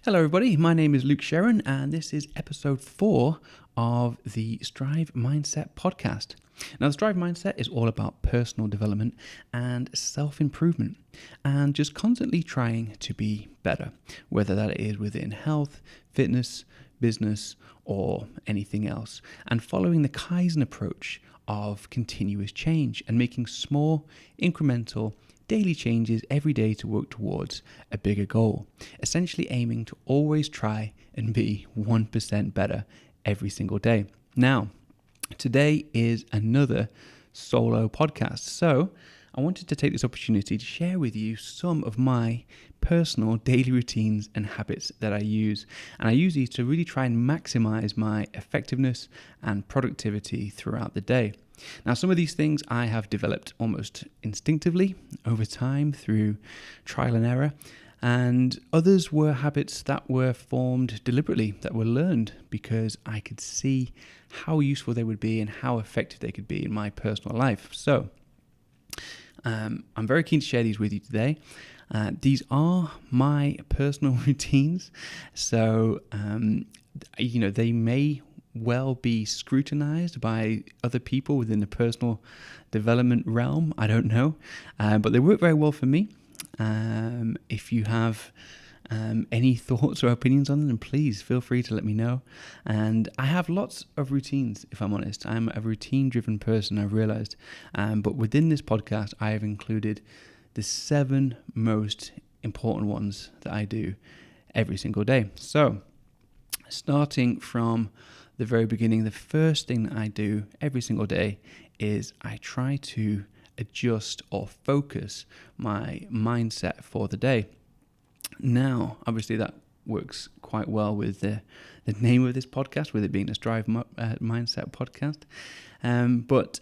Hello everybody, my name is Luke Sherran and this is episode 4 of the Strive Mindset podcast. Now the Strive Mindset is all about personal development and self-improvement and just constantly trying to be better, whether that is within health, fitness, business or anything else, and following the Kaizen approach of continuous change and making small, incremental daily changes every day to work towards a bigger goal, essentially aiming to always try and be 1% better every single day. Now, today is another solo podcast, so I wanted to take this opportunity to share with you some of my personal daily routines and habits that I use. And I use these to really try and maximize my effectiveness and productivity throughout the day. Now, some of these things I have developed almost instinctively over time through trial and error, and others were habits that were formed deliberately, that were learned because I could see how useful they would be and how effective they could be in my personal life. So, I'm very keen to share these with you today. These are my personal routines, so they may well be scrutinized by other people within the personal development realm. I don't know, but they work very well for me. If you have any thoughts or opinions on them, please feel free to let me know. And I have lots of routines, if I'm honest. I'm a routine-driven person, I've realized. But within this podcast, I have included the 7 most important ones that I do every single day. So, starting from the very beginning, the first thing that I do every single day is I try to adjust or focus my mindset for the day. Now, obviously that works quite well with the name of this podcast, with it being a Strive Mindset podcast. But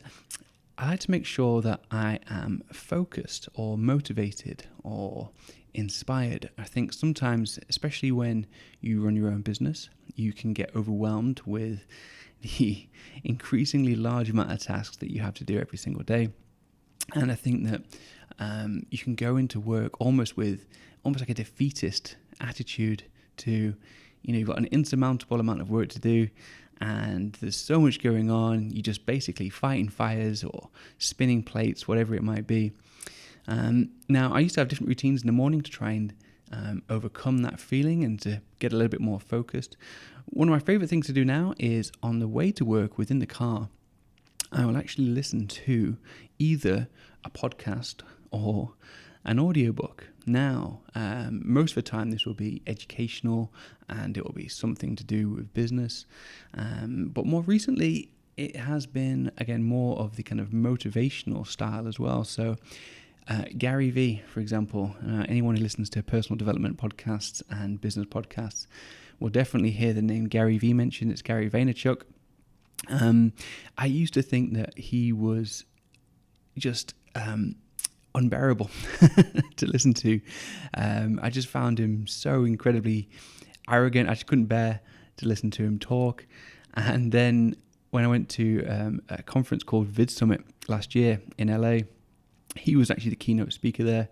I like to make sure that I am focused or motivated or inspired. I think sometimes, especially when you run your own business, you can get overwhelmed with the increasingly large amount of tasks that you have to do every single day. And I think that you can go into work almost like a defeatist attitude to, you've got an insurmountable amount of work to do and there's so much going on. You're just basically fighting fires or spinning plates, whatever it might be. Now, I used to have different routines in the morning to try and overcome that feeling and to get a little bit more focused. One of my favorite things to do now is on the way to work within the car, I will actually listen to either a podcast or an audiobook. Now, most of the time this will be educational and it will be something to do with business. But more recently, it has been, again, more of the kind of motivational style as well. So Gary Vee, for example, anyone who listens to personal development podcasts and business podcasts will definitely hear the name Gary Vee mentioned. It's Gary Vaynerchuk. I used to think that he was just unbearable to listen to. I just found him so incredibly arrogant. I just couldn't bear to listen to him talk. And then when I went to a conference called Vid Summit last year in LA, he was actually the keynote speaker there.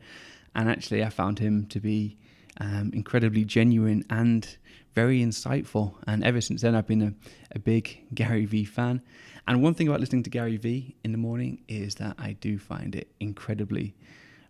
And actually I found him to be incredibly genuine and very insightful. And ever since then, I've been a big Gary Vee fan. And one thing about listening to Gary Vee in the morning is that I do find it incredibly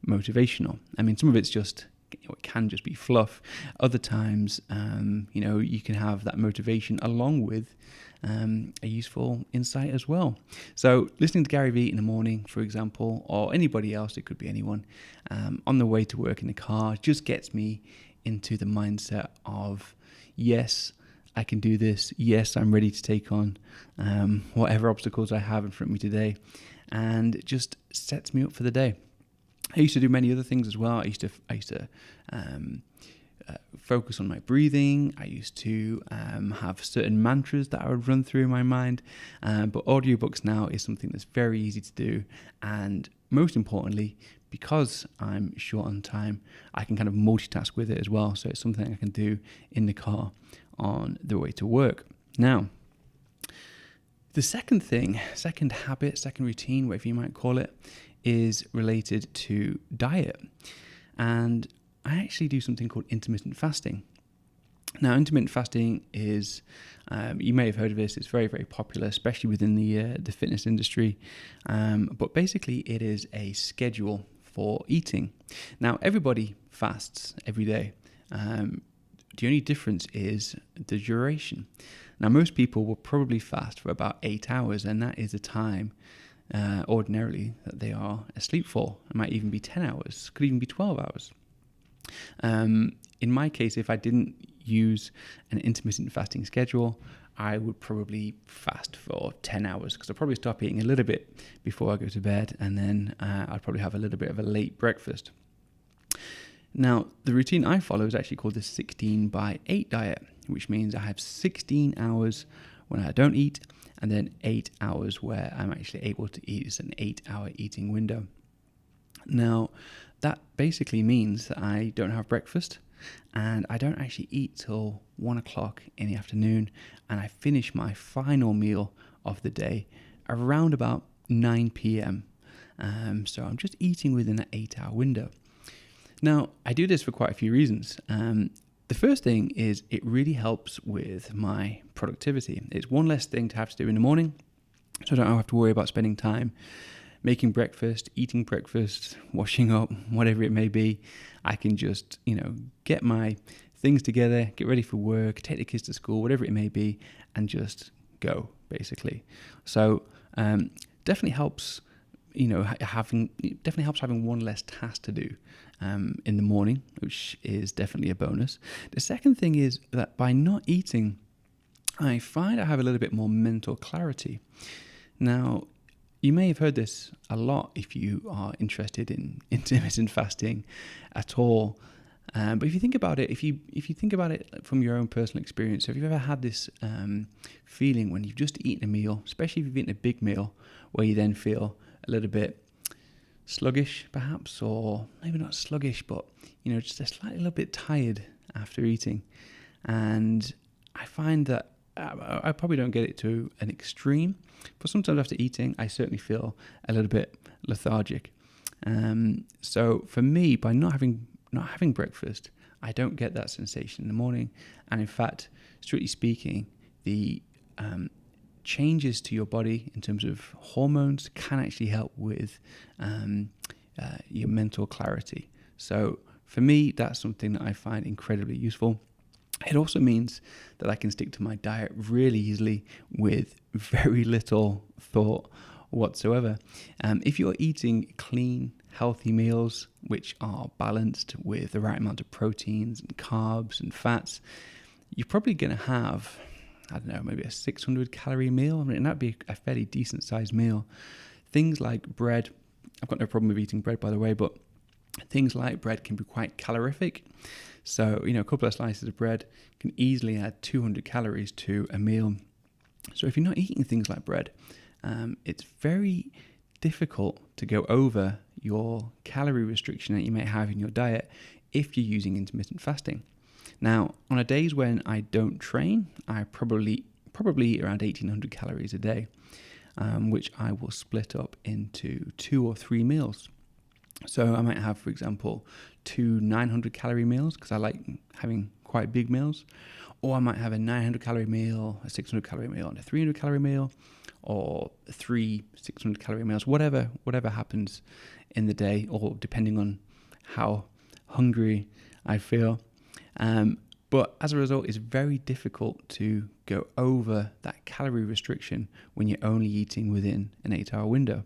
motivational. I mean, some of it's just, it can just be fluff. Other times, you can have that motivation along with a useful insight as well. So listening to Gary Vee in the morning, for example, or anybody else, it could be anyone, on the way to work in the car, just gets me into the mindset of, yes, I can do this. Yes, I'm ready to take on whatever obstacles I have in front of me today, and it just sets me up for the day. I used to do many other things as well. I used to focus on my breathing. I used to have certain mantras that I would run through in my mind. But audiobooks now is something that's very easy to do, and most importantly, because I'm short on time, I can kind of multitask with it as well. So it's something I can do in the car on the way to work. Now, the second habit, second routine, whatever you might call it, is related to diet. And I actually do something called intermittent fasting. Now, intermittent fasting is, you may have heard of this, it's very, very popular, especially within the fitness industry. But basically, it is a schedule for eating. Now, everybody fasts every day. The only difference is the duration. Now, most people will probably fast for about 8 hours, and that is the time ordinarily that they are asleep for. It might even be 10 hours, could even be 12 hours. In my case, if I didn't use an intermittent fasting schedule, I would probably fast for 10 hours because I'll probably stop eating a little bit before I go to bed, and then I'd probably have a little bit of a late breakfast. Now, the routine I follow is actually called the 16/8 diet, which means I have 16 hours when I don't eat, and then 8 hours where I'm actually able to eat. It's an 8-hour eating window. Now, that basically means that I don't have breakfast, and I don't actually eat till 1 o'clock in the afternoon, and I finish my final meal of the day around about 9 p.m. So I'm just eating within that 8-hour window. Now, I do this for quite a few reasons. The first thing is it really helps with my productivity. It's one less thing to have to do in the morning, so I don't have to worry about spending time making breakfast, eating breakfast, washing up, whatever it may be. I can just, get my things together, get ready for work, take the kids to school, whatever it may be, and just go, basically. So definitely helps, having one less task to do in the morning, which is definitely a bonus. The second thing is that by not eating, I find I have a little bit more mental clarity. Now, you may have heard this a lot if you are interested in intermittent fasting at all. But if you think about it, if you think about it from your own personal experience, have you ever had this feeling when you've just eaten a meal, especially if you've eaten a big meal, where you then feel a little bit sluggish, perhaps, or maybe not sluggish, but just a little bit tired after eating? And I find that I probably don't get it to an extreme, but sometimes after eating, I certainly feel a little bit lethargic. So for me, by not having breakfast, I don't get that sensation in the morning. And in fact, strictly speaking, the changes to your body in terms of hormones can actually help with your mental clarity. So for me, that's something that I find incredibly useful. It also means that I can stick to my diet really easily with very little thought whatsoever. If you're eating clean, healthy meals, which are balanced with the right amount of proteins and carbs and fats, you're probably going to have, maybe a 600 calorie meal. That'd be a fairly decent sized meal. Things like bread, I've got no problem with eating bread, by the way, but things like bread can be quite calorific. So, a couple of slices of bread can easily add 200 calories to a meal. So if you're not eating things like bread, it's very difficult to go over your calorie restriction that you may have in your diet if you're using intermittent fasting. Now, on a days when I don't train, I probably eat around 1,800 calories a day, which I will split up into 2 or 3 meals. So I might have, for example, 2 900 calorie meals because I like having quite big meals, or I might have a 900 calorie meal, a 600 calorie meal, and a 300 calorie meal, or 3 600 calorie meals, whatever happens in the day, or depending on how hungry I feel. But as a result, it's very difficult to go over that calorie restriction when you're only eating within an 8-hour window.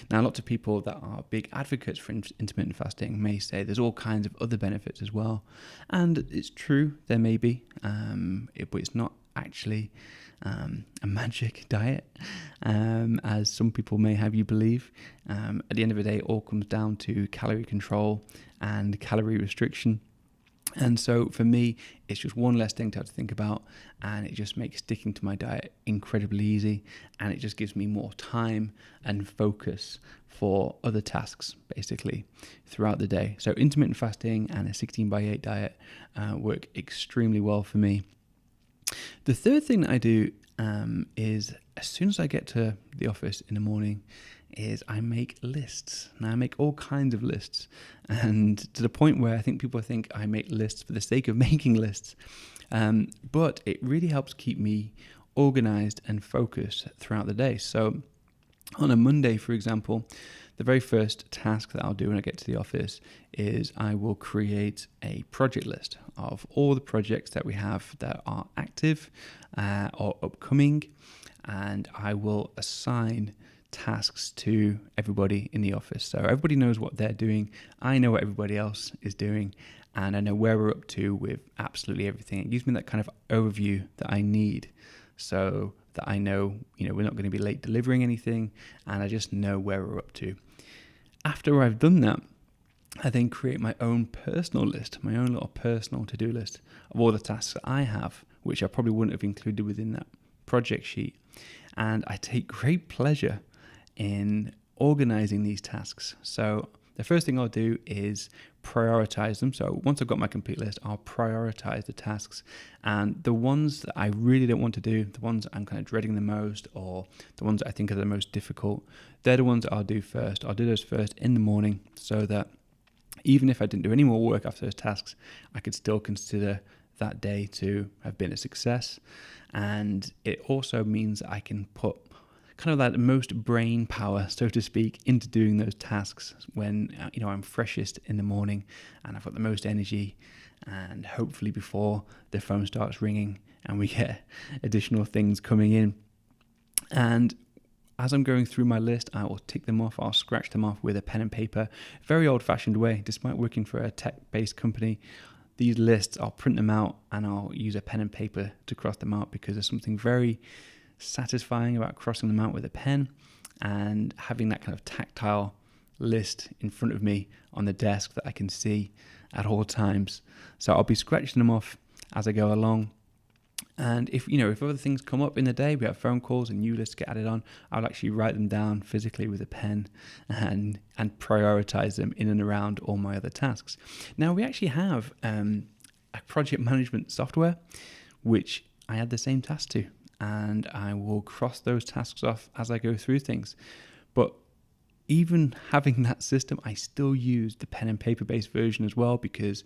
Now, lots of people that are big advocates for intermittent fasting may say there's all kinds of other benefits as well. And it's true, there may be, but it's not actually a magic diet, as some people may have you believe. At the end of the day, it all comes down to calorie control and calorie restriction. And so for me, it's just one less thing to have to think about, and it just makes sticking to my diet incredibly easy, and it just gives me more time and focus for other tasks, basically, throughout the day. So intermittent fasting and a 16/8 diet work extremely well for me. The third thing that I do is as soon as I get to the office in the morning, is I make lists. Now, I make all kinds of lists, and to the point where I think people think I make lists for the sake of making lists. But it really helps keep me organized and focused throughout the day. So on a Monday, for example, the very first task that I'll do when I get to the office is I will create a project list of all the projects that we have that are active or upcoming, and I will assign tasks to everybody in the office. So everybody knows what they're doing. I know what everybody else is doing, and I know where we're up to with absolutely everything. It gives me that kind of overview that I need, so that I know, we're not going to be late delivering anything, and I just know where we're up to. After I've done that, I then create my own personal list, my own little personal to-do list of all the tasks that I have, which I probably wouldn't have included within that project sheet. And I take great pleasure in organizing these tasks. So the first thing I'll do is prioritize them. So once I've got my complete list, I'll prioritize the tasks, and the ones that I really don't want to do, the ones I'm kind of dreading the most, or the ones that I think are the most difficult, they're the ones that I'll do first. I'll do those first in the morning, so that even if I didn't do any more work after those tasks, I could still consider that day to have been a success. And it also means that I can put kind of that most brain power, so to speak, into doing those tasks when I'm freshest in the morning and I've got the most energy, and hopefully before the phone starts ringing and we get additional things coming in. And as I'm going through my list, I will tick them off. I'll scratch them off with a pen and paper, very old-fashioned way. Despite working for a tech-based company, these lists, I'll print them out and I'll use a pen and paper to cross them out, because there's something very satisfying about crossing them out with a pen and having that kind of tactile list in front of me on the desk that I can see at all times. So I'll be scratching them off as I go along. And if other things come up in the day, we have phone calls and new lists get added on, I'll actually write them down physically with a pen and prioritize them in and around all my other tasks. Now, we actually have a project management software which I add the same task to, and I will cross those tasks off as I go through things. But even having that system, I still use the pen and paper based version as well, because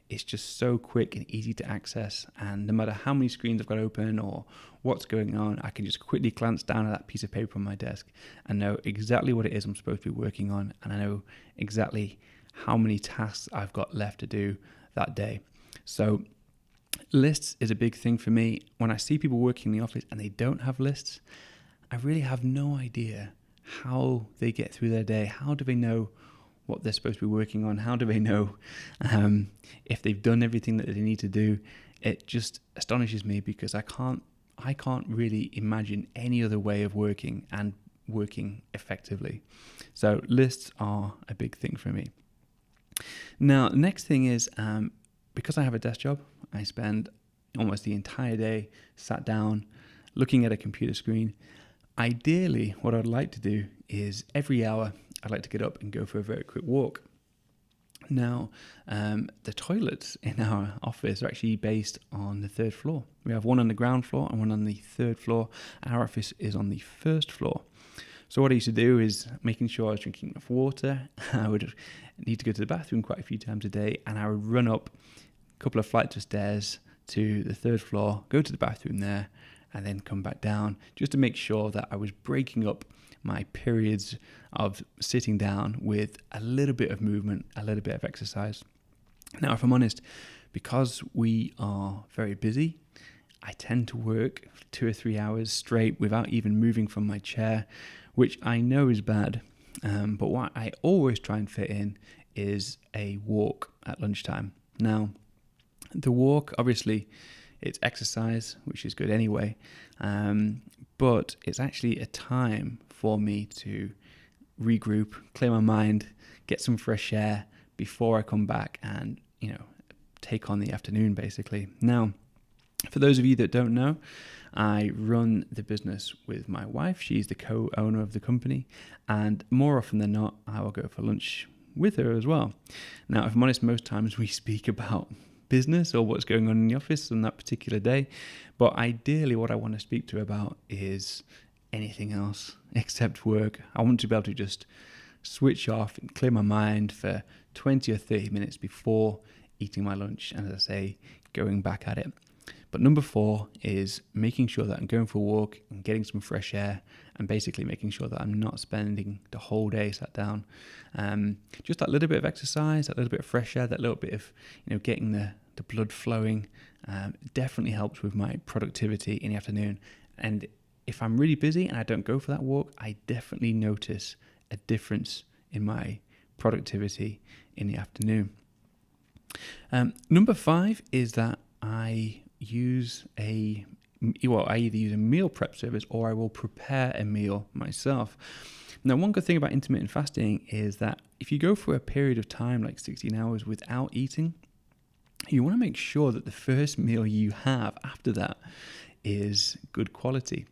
it's just so quick and easy to access. And no matter how many screens I've got open or what's going on, I can just quickly glance down at that piece of paper on my desk and know exactly what it is I'm supposed to be working on. And I know exactly how many tasks I've got left to do that day. So lists is a big thing for me. When I see people working in the office and they don't have lists, I really have no idea how they get through their day. How do they know what they're supposed to be working on? How do they know if they've done everything that they need to do? It just astonishes me, because I can't really imagine any other way of working and working effectively. So lists are a big thing for me. Now, the next thing is, because I have a desk job, I spend almost the entire day sat down looking at a computer screen. Ideally, what I'd like to do is every hour, I'd like to get up and go for a very quick walk. Now, the toilets in our office are actually based on the third floor. We have one on the ground floor and one on the third floor. Our office is on the first floor. So what I used to do is making sure I was drinking enough water. I would need to go to the bathroom quite a few times a day, and I would run up a couple of flights of stairs to the third floor, go to the bathroom there, and then come back down, just to make sure that I was breaking up my periods of sitting down with a little bit of movement, a little bit of exercise. Now, if I'm honest, because we are very busy, I tend to work 2 or 3 hours straight without even moving from my chair, which I know is bad. But what I always try and fit in is a walk at lunchtime. Now, the walk, obviously, it's exercise, which is good anyway, but it's actually a time for me to regroup, clear my mind, get some fresh air before I come back and, take on the afternoon, basically. Now, for those of you that don't know, I run the business with my wife. She's the co-owner of the company, and more often than not, I will go for lunch with her as well. Now, if I'm honest, most times we speak about business or what's going on in the office on that particular day, but ideally what I want to speak to her about is anything else except work. I want to be able to just switch off and clear my mind for 20 or 30 minutes before eating my lunch, and as I say, going back at it. But number 4 is making sure that I'm going for a walk and getting some fresh air, and basically making sure that I'm not spending the whole day sat down. Just that little bit of exercise, that little bit of fresh air, that little bit of getting the blood flowing definitely helps with my productivity in the afternoon. And if I'm really busy and I don't go for that walk, I definitely notice a difference in my productivity in the afternoon. Number 5 is that I either use a meal prep service or I will prepare a meal myself. Now, one good thing about intermittent fasting is that if you go for a period of time like 16 hours without eating, you want to make sure that the first meal you have after that is good quality.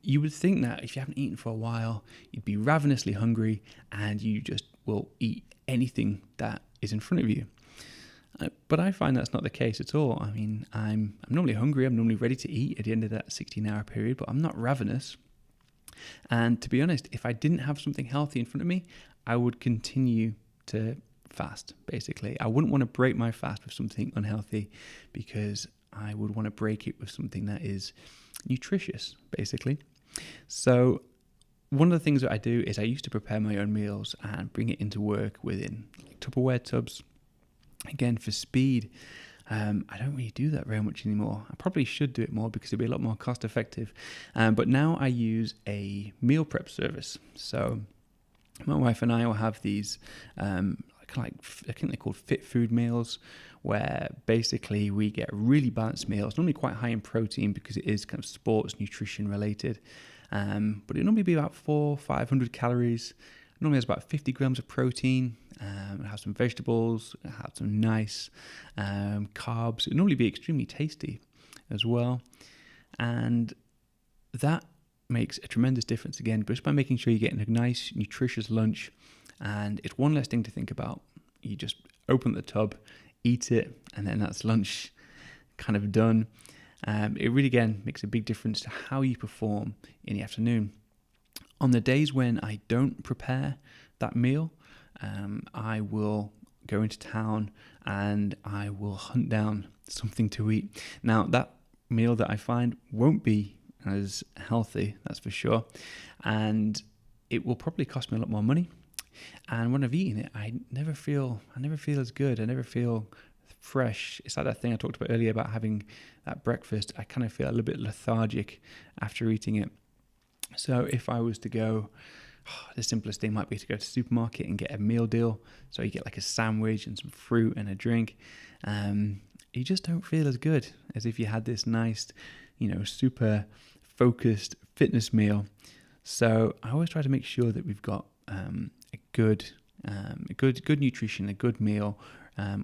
You would think that if you haven't eaten for a while, you'd be ravenously hungry and you just will eat anything that is in front of you. But I find that's not the case at all. I mean, I'm normally hungry, I'm normally ready to eat at the end of that 16-hour period, but I'm not ravenous. And to be honest, if I didn't have something healthy in front of me, I would continue to fast, basically. I wouldn't want to break my fast with something unhealthy, because I would want to break it with something that is nutritious, basically. So one of the things that I do is I used to prepare my own meals and bring it into work within Tupperware tubs. Again, for speed, I don't really do that very much anymore. I probably should do it more because it'd be a lot more cost effective. But now I use a meal prep service. So my wife and I will have these, I think they're called fit food meals, where basically we get really balanced meals, normally quite high in protein because it is kind of sports nutrition related. But it normally be about 400-500 calories. It normally has about 50 grams of protein. It has some vegetables. It has some nice carbs. It normally be extremely tasty as well, and that makes a tremendous difference again, just by making sure you're getting a nice, nutritious lunch, and it's one less thing to think about. You just open the tub, eat it, and then that's lunch kind of done. It really, again, makes a big difference to how you perform in the afternoon. On the days when I don't prepare that meal, I will go into town and I will hunt down something to eat. Now, that meal that I find won't be as healthy, that's for sure, and it will probably cost me a lot more money. And when I've eaten it, I never feel as good. I never feel fresh. It's like that thing I talked about earlier about having that breakfast. I kind of feel a little bit lethargic after eating it. So if I was to go, the simplest thing might be to go to the supermarket and get a meal deal. So you get like a sandwich and some fruit and a drink. You just don't feel as good as if you had this nice, super focused fitness meal. So I always try to make sure that we've got a good nutrition, a good meal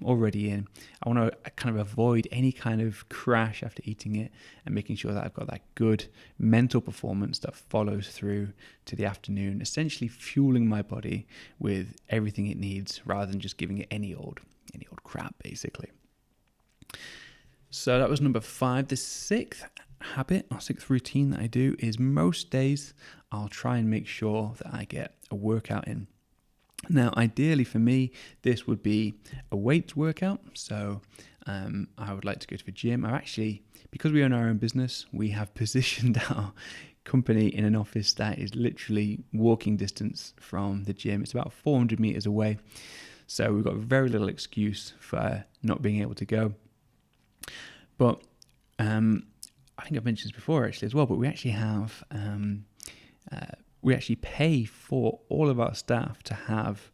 already in. I want to kind of avoid any kind of crash after eating it, and making sure that I've got that good mental performance that follows through to the afternoon, essentially fueling my body with everything it needs rather than just giving it any old crap, basically. So that was number 5. The 6th habit or 6th routine that I do is most days I'll try and make sure that I get a workout in. Now, ideally for me, this would be a weights workout. So I would like to go to the gym. Because we own our own business, we have positioned our company in an office that is literally walking distance from the gym. It's about 400 meters away. So we've got very little excuse for not being able to go. But I think I've mentioned this before actually as well, but we actually have... we actually pay for all of our staff to have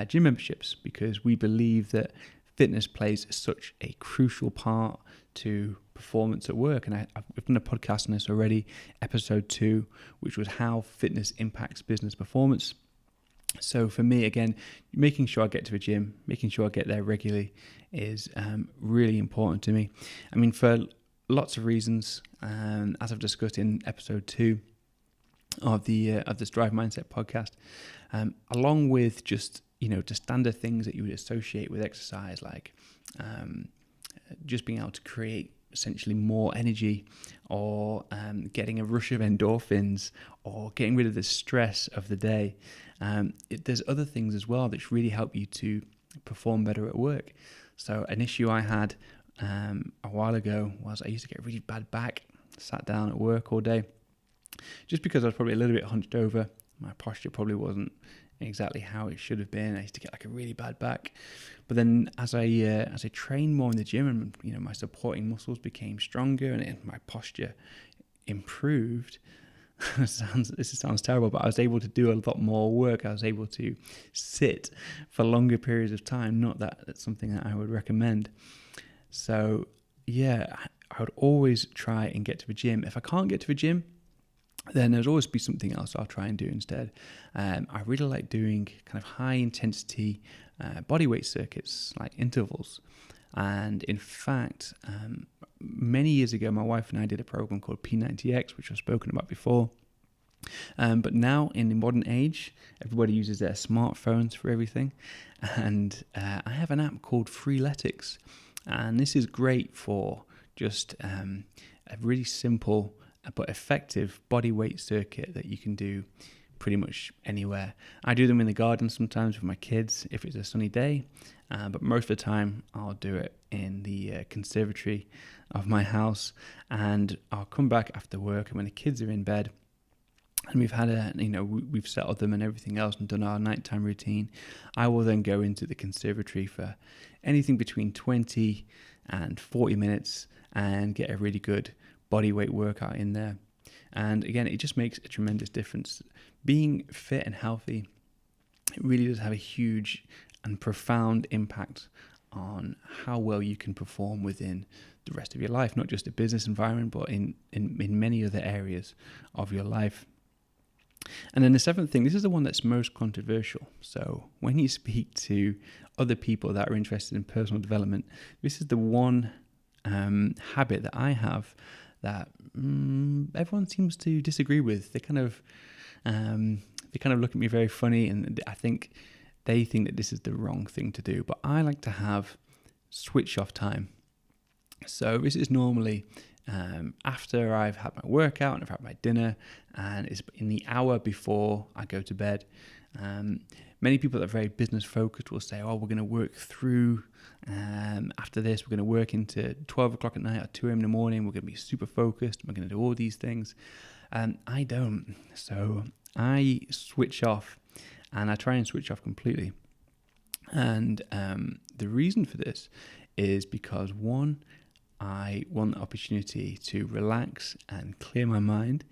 gym memberships, because we believe that fitness plays such a crucial part to performance at work. And I've done a podcast on this already, episode 2, which was how fitness impacts business performance. So for me, again, making sure I get to a gym, making sure I get there regularly is really important to me. I mean, for lots of reasons, as I've discussed in episode 2, of the Strive Mindset podcast, along with just the standard things that you would associate with exercise, like just being able to create essentially more energy, or getting a rush of endorphins, or getting rid of the stress of the day. There's other things as well that really help you to perform better at work. So an issue I had a while ago was I used to get a really bad back, sat down at work all day, just because I was probably a little bit hunched over. My posture probably wasn't exactly how it should have been. I used to get like a really bad back. But then as I trained more in the gym, and my supporting muscles became stronger, and my posture improved. This sounds terrible, but I was able to do a lot more work. I was able to sit for longer periods of time. Not that it's something that I would recommend. So yeah, I would always try and get to the gym. If I can't get to the gym, then there's always be something else I'll try and do instead. I really like doing kind of high intensity body weight circuits, like intervals. And in fact, many years ago, my wife and I did a program called P90X, which I've spoken about before. But now in the modern age, everybody uses their smartphones for everything. And I have an app called Freeletics. And this is great for just a really simple but effective body weight circuit that you can do pretty much anywhere. I do them in the garden sometimes with my kids if it's a sunny day, but most of the time I'll do it in the conservatory of my house, and I'll come back after work, and when the kids are in bed and we've had we've settled them and everything else and done our nighttime routine, I will then go into the conservatory for anything between 20 and 40 minutes and get a really good body weight workout in there. And again, it just makes a tremendous difference. Being fit and healthy, it really does have a huge and profound impact on how well you can perform within the rest of your life, not just a business environment, but in many other areas of your life. And then the seventh thing, this is the one that's most controversial. So when you speak to other people that are interested in personal development, this is the one habit that I have that everyone seems to disagree with. They kind of look at me very funny, and I think they think that this is the wrong thing to do. But I like to have switch off time. So this is normally after I've had my workout and I've had my dinner, and it's in the hour before I go to bed. Many people that are very business focused will say, we're going to work through after this, we're going to work into 12 o'clock at night or 2 a.m. in the morning, we're going to be super focused, we're going to do all these things. I don't. So I switch off, and I try and switch off completely. And the reason for this is because, one, I want the opportunity to relax and clear my mind,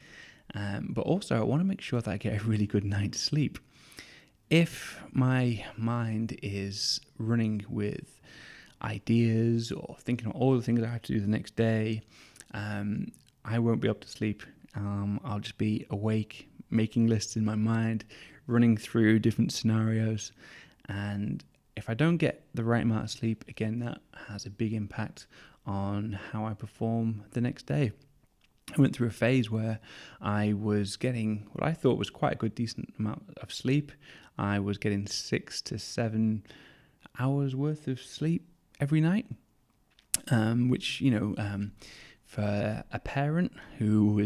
but also I want to make sure that I get a really good night's sleep. If my mind is running with ideas or thinking of all the things I have to do the next day, I won't be able to sleep. I'll just be awake, making lists in my mind, running through different scenarios. And if I don't get the right amount of sleep, again, that has a big impact on how I perform the next day. I went through a phase where I was getting what I thought was quite a good, decent amount of sleep. I was getting 6 to 7 hours worth of sleep every night, which, for a parent who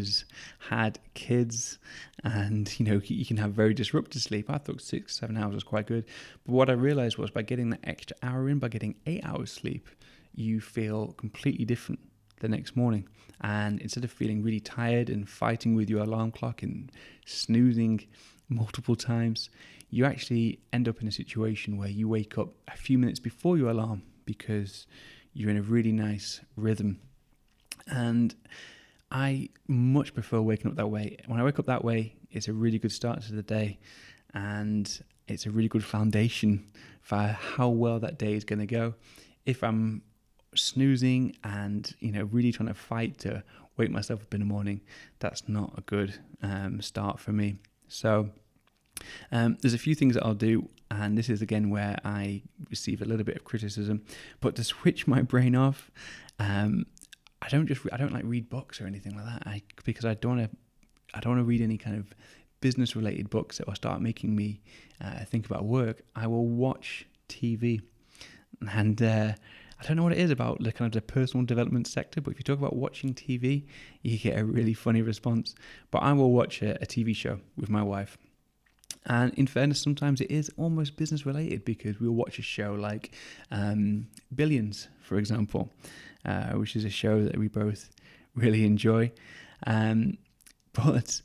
had kids and, you can have very disrupted sleep, I thought 6, 7 hours was quite good. But what I realized was by getting that extra hour in, by getting 8 hours sleep, you feel completely different the next morning. And instead of feeling really tired and fighting with your alarm clock and snoozing multiple times, you actually end up in a situation where you wake up a few minutes before your alarm because you're in a really nice rhythm. And I much prefer waking up that way. When I wake up that way, it's a really good start to the day, and it's a really good foundation for how well that day is going to go. If I'm snoozing and really trying to fight to wake myself up in the morning, that's not a good start for me. So there's a few things that I'll do, and this is again where I receive a little bit of criticism, but to switch my brain off, I don't like read books or anything like that, because I don't want to read any kind of business related books that will start making me think about work. I will watch TV, and I don't know what it is about the kind of the personal development sector, but if you talk about watching TV, you get a really funny response. But I will watch a TV show with my wife. And in fairness, sometimes it is almost business related, because we'll watch a show like Billions, for example, which is a show that we both really enjoy. But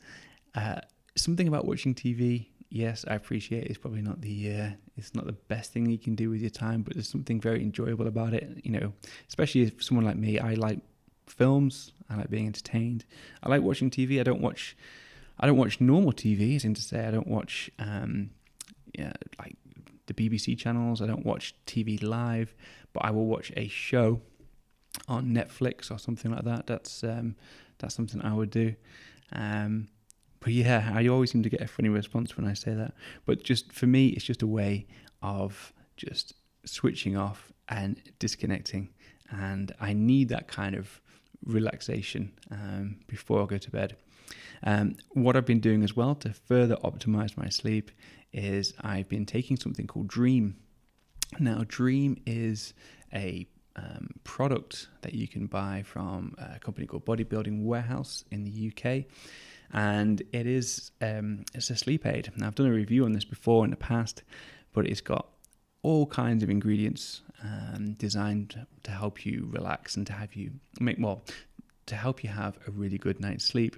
something about watching TV, yes, I appreciate it's probably not it's not the best thing you can do with your time, but there's something very enjoyable about it. Especially if someone like me, I like films, I like being entertained, I like watching TV. I don't watch normal TV, as in to say I don't watch like the BBC channels. I don't watch TV live, but I will watch a show on Netflix or something like that. That's something I would do. But yeah, I always seem to get a funny response when I say that. But just for me, it's just a way of just switching off and disconnecting. And I need that kind of relaxation before I go to bed. What I've been doing as well to further optimize my sleep is I've been taking something called Dream. Now, Dream is a product that you can buy from a company called Bodybuilding Warehouse in the UK. And it's a sleep aid. Now, I've done a review on this before in the past, but it's got all kinds of ingredients designed to help you relax and to help you have a really good night's sleep.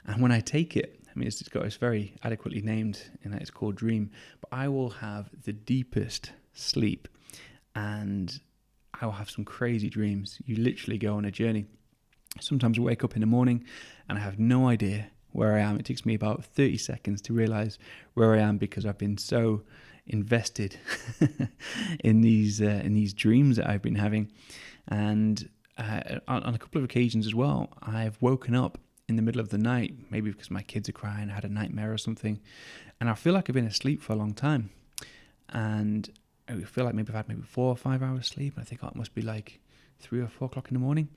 And when I take it, it's very adequately named in that it's called Dream, but I will have the deepest sleep and I will have some crazy dreams. You literally go on a journey. Sometimes I wake up in the morning and I have no idea where I am. It takes me about 30 seconds to realize where I am, because I've been so invested in these dreams that I've been having. And on a couple of occasions as well, I've woken up in the middle of the night, maybe because my kids are crying, I had a nightmare or something, and I feel like I've been asleep for a long time. And I feel like maybe I've had 4 or 5 hours sleep, and I think it must be like 3 or 4 o'clock in the morning,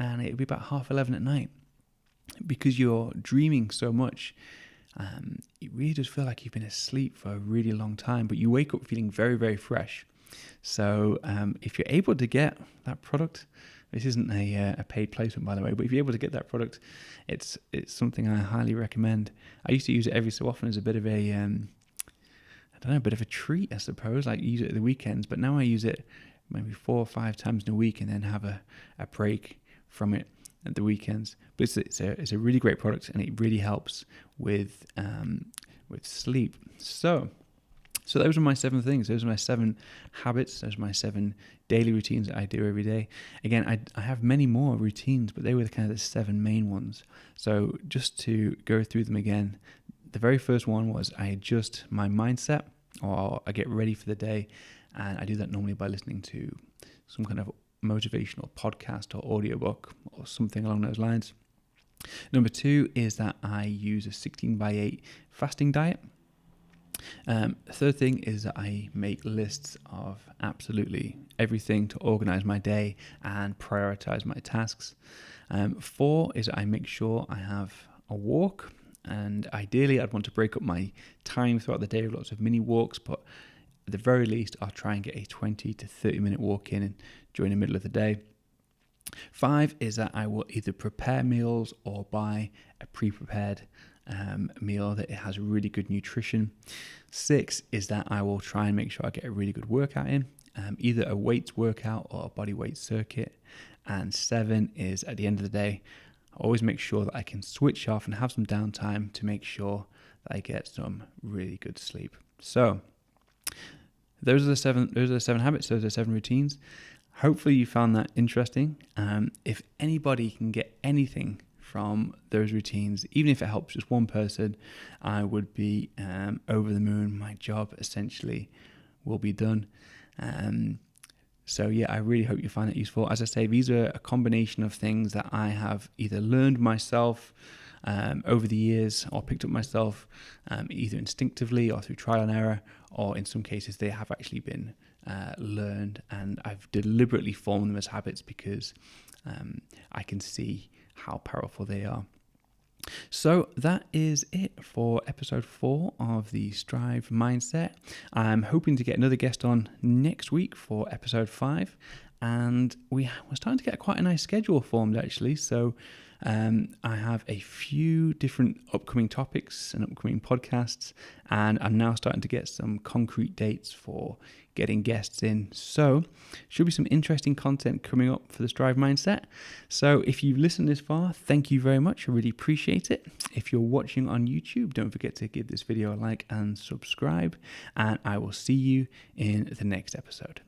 and it'll be about 11:30 at night. Because you're dreaming so much, it really does feel like you've been asleep for a really long time, but you wake up feeling very, very fresh. So if you're able to get that product, this isn't a paid placement, by the way, but if you're able to get that product, it's something I highly recommend. I used to use it every so often as a bit of a bit of a treat, I suppose, like use it at the weekends, but now I use it maybe 4 or 5 times in a week and then have a break from it at the weekends. But it's a really great product, and it really helps with sleep. So those are my 7 things. Those are my 7 habits. Those are my 7 daily routines that I do every day. Again, I have many more routines, but they were the 7 main ones. So just to go through them again, the very first one was I adjust my mindset, or I get ready for the day, and I do that normally by listening to some kind of motivational podcast or audiobook or something along those lines. Number 2 is that I use a 16/8 fasting diet. The third thing is that I make lists of absolutely everything to organize my day and prioritize my tasks. 4 is that I make sure I have a walk, and ideally I'd want to break up my time throughout the day with lots of mini walks, but at the very least I'll try and get a 20 to 30 minute walk in during the middle of the day. 5 is that I will either prepare meals or buy a pre-prepared meal that it has really good nutrition. 6 is that I will try and make sure I get a really good workout in, either a weights workout or a body weight circuit. And 7 is, at the end of the day, I always make sure that I can switch off and have some downtime to make sure that I get some really good sleep. So those are the 7 habits. Those are the 7 routines. Hopefully you found that interesting. If anybody can get anything from those routines, even if it helps just one person, I would be over the moon. My job essentially will be done. So yeah, I really hope you find it useful. As I say, these are a combination of things that I have either learned myself over the years, or picked up myself either instinctively or through trial and error, or in some cases they have actually been learned, and I've deliberately formed them as habits because I can see how powerful they are. So that is it for episode 4 of the Strive Mindset. I'm hoping to get another guest on next week for episode 5. and we're starting to get quite a nice schedule formed actually. So I have a few different upcoming topics and upcoming podcasts, and I'm now starting to get some concrete dates for getting guests in. So should be some interesting content coming up for the Strive Mindset. So if you've listened this far, thank you very much. I really appreciate it. If you're watching on YouTube, don't forget to give this video a like and subscribe, and I will see you in the next episode.